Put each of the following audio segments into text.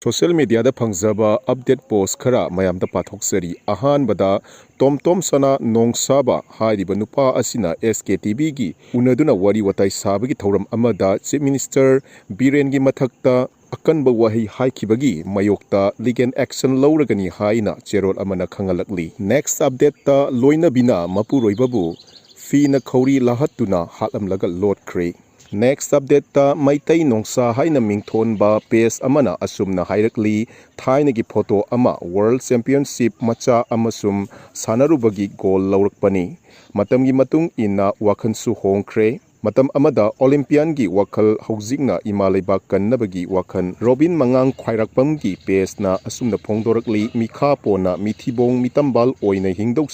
Social media da phangzaba update post khara mayamda pathokchari ahanbada tomtom sana nongsaba hairiba nupa asina SKTB gi unaduna wari watai sabagi thauram amada Chief Minister Birengi mathakta akanba wahi haikibagi mayokta legal action lawragani haina cherol amana khangalakli. Next update ta loina bina Mapuroiba bu fina khori lahatuna hatlmle lotkhre. Next update ta maitai nongsa haina mingthon ba page amana asumna hairakli thaina gi photo ama World Championship macha amasum sanarubagi goal lawrakpani. Matamgi matung inna wakhansu hongkhre. Matam amada Olympian gi wakhal haujikna imalaiba kannabagi wakhan Robin Mangang khwairakpam gi page na asumna phongdorakli mikha pona mithibong mitambal oina hingdok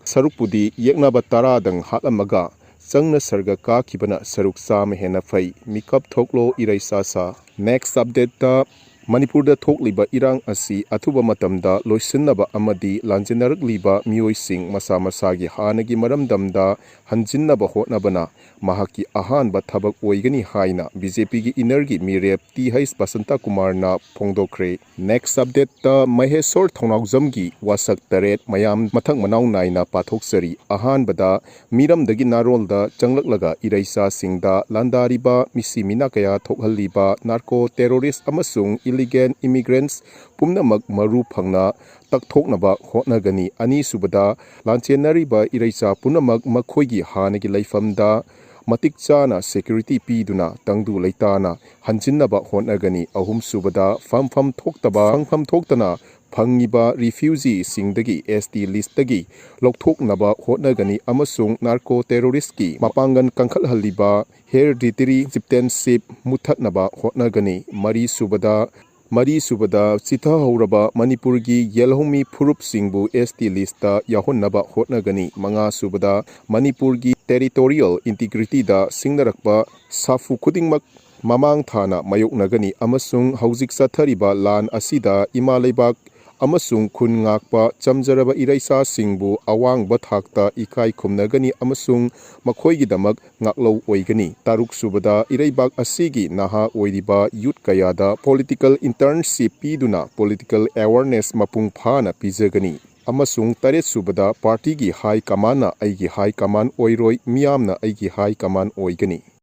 sarukpudi yeknaba taradang hatlamaga Sangna sarga ka kibana saruk sa mehena fai mikap thoklo iraisa sa. Next update ta Manipur da thokliba irang asi athuba matamda loisinnaba amadi lanjinarakliba mioising masa masagi hanagi maramdamda hanjinnaba hotnabana mahaki ahanba thabak oigani haina BJP gi inergi mirep TH Basanta Kumar na phongdokre. Next update ta Mahesor Thongnawjamgi Wask taret mayam mathak manaw naina pathokchari ahanbada miramdagi narolda changlaklaga iraisa singda landariba misi minakaya thokhalliba narco terrorist amasung illegal immigrants pumnamak maru phangna takthoknaba hotnagani ani subada lanchenariba iraisa punamak makhoigi hanagi laifamda matik chana security piduna tangdu leitana hanjinnaba hotnagani ahum subada famfam thoktana phangiba refugee singdagi ST list dagi lokthoknaba hotnagani amasung narco terrorist ki mapangan kangkhalhalliba hereditary chieftainship muthatnaba hotnagani mari subada chitha hauraba Manipurgi yelhomi phurup singbu ST lista yahonnaba hotnagani manga subada Manipurgi territorial integrity da singnarakpa safu khudingmak mamang thana mayoknagani amasung haujik sathariba lan asida imalaibak amasung khun ngakpa chamjaraba iraisa singbu awangba thakta ikai khumnagani amasung makhoigidamak ngaklo oigani. Taruk subada iraibak asigi naha oiriba youth kayada political internship piduna political awareness mapung phana pijagani. Amasung taret subada party gi high command na aigi high command oiroi miyamna aigi high command oigani.